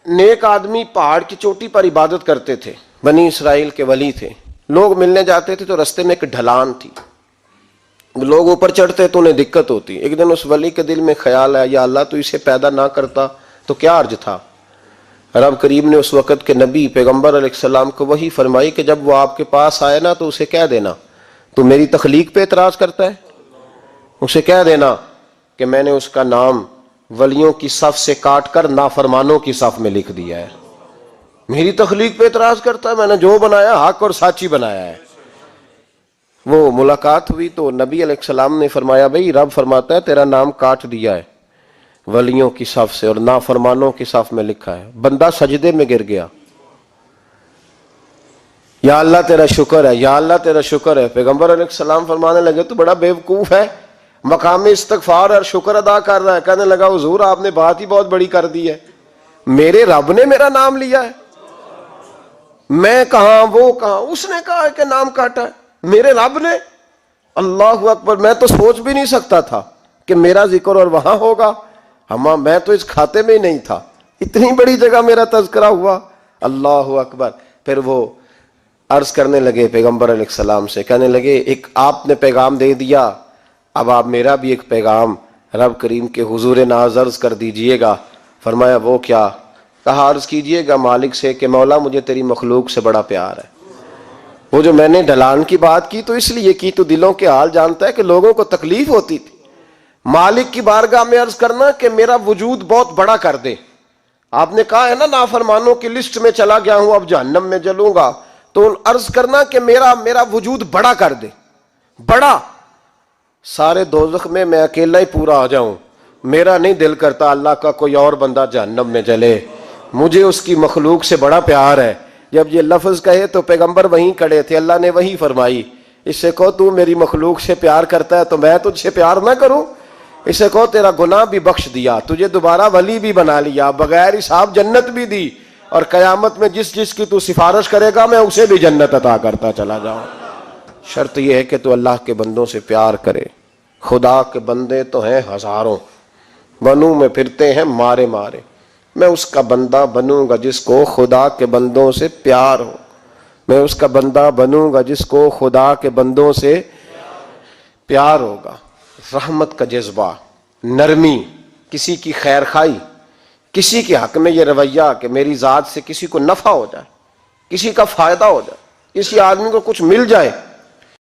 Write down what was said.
نیک آدمی پہاڑ کی چوٹی پر عبادت کرتے تھے، بنی اسرائیل کے ولی تھے، لوگ ملنے جاتے تھے تو رستے میں ایک ڈھلان تھی، لوگ اوپر چڑھتے تو انہیں دقت ہوتی۔ ایک دن اس ولی کے دل میں خیال آیا، یا اللہ تو اسے پیدا نہ کرتا تو کیا عرض تھا۔ رب کریم نے اس وقت کے نبی پیغمبر علیہ السلام کو وحی فرمائی کہ جب وہ آپ کے پاس آئے نا تو اسے کہہ دینا تو میری تخلیق پہ اعتراض کرتا ہے، اسے کہہ دینا کہ میں نے اس کا نام ولیوں کی صف سے کاٹ کر نافرمانوں کی صف میں لکھ دیا ہے، میری تخلیق پہ اعتراض کرتا ہے، میں نے جو بنایا حق اور سچی بنایا ہے۔ وہ ملاقات ہوئی تو نبی علیہ السلام نے فرمایا بھئی رب فرماتا ہے تیرا نام کاٹ دیا ہے ولیوں کی صف سے اور نافرمانوں کی صف میں لکھا ہے۔ بندہ سجدے میں گر گیا، یا اللہ تیرا شکر ہے، یا اللہ تیرا شکر ہے۔ پیغمبر علیہ السلام فرمانے لگے تو بڑا بیوقوف ہے، مقام استغفار اور شکر ادا کر رہا ہے۔ کہنے لگا حضور آپ نے بات ہی بہت بڑی کر دی ہے، میرے رب نے میرا نام لیا ہے، میں کہاں وہ کہاں، اس نے کہا ہے کہ نام کاٹا ہے، میرے رب نے۔ اللہ اکبر، میں تو سوچ بھی نہیں سکتا تھا کہ میرا ذکر اور وہاں ہوگا، میں تو اس کھاتے میں ہی نہیں تھا، اتنی بڑی جگہ میرا تذکرہ ہوا۔ اللہ اکبر۔ پھر وہ عرض کرنے لگے پیغمبر علیہ السلام سے، کہنے لگے ایک آپ نے پیغام دے دیا، اب آپ میرا بھی ایک پیغام رب کریم کے حضور ناز عرض کر دیجئے گا۔ فرمایا وہ کیا؟ کہا عرض کیجئے گا مالک سے کہ مولا مجھے تیری مخلوق سے بڑا پیار ہے۔ وہ جو میں نے ڈھلان کی بات کی تو اس لیے کی تو دلوں کے حال جانتا ہے کہ لوگوں کو تکلیف ہوتی تھی، مالک کی بارگاہ میں عرض کرنا کہ میرا وجود بہت بڑا کر دے۔ آپ نے کہا ہے نا نافرمانوں کی لسٹ میں چلا گیا ہوں اب جہنم میں جلوں گا، تو عرض کرنا کہ میرا وجود بڑا کر دے، بڑا، سارے دوزخ میں میں اکیلا ہی پورا آ جاؤں، میرا نہیں دل کرتا اللہ کا کوئی اور بندہ جہنم میں جلے، مجھے اس کی مخلوق سے بڑا پیار ہے۔ جب یہ لفظ کہے تو پیغمبر وہیں کھڑے تھے، اللہ نے وہی فرمائی، اس سے کہو تو میری مخلوق سے پیار کرتا ہے تو میں تجھ سے پیار نہ کروں، اسے کہو تیرا گناہ بھی بخش دیا، تجھے دوبارہ ولی بھی بنا لیا، بغیر حساب جنت بھی دی، اور قیامت میں جس جس کی تو سفارش کرے گا میں اسے بھی جنت عطا کرتا چلا جاؤں۔ شرط یہ ہے کہ تو اللہ کے بندوں سے پیار کرے۔ خدا کے بندے تو ہیں ہزاروں، بنوں میں پھرتے ہیں مارے مارے، میں اس کا بندہ بنوں گا جس کو خدا کے بندوں سے پیار ہو، میں اس کا بندہ بنوں گا جس کو خدا کے بندوں سے پیار ہوگا۔ رحمت کا جذبہ، نرمی، کسی کی خیر خواہی، کسی کے حق میں یہ رویہ کہ میری ذات سے کسی کو نفع ہو جائے، کسی کا فائدہ ہو جائے، کسی آدمی کو کچھ مل جائے،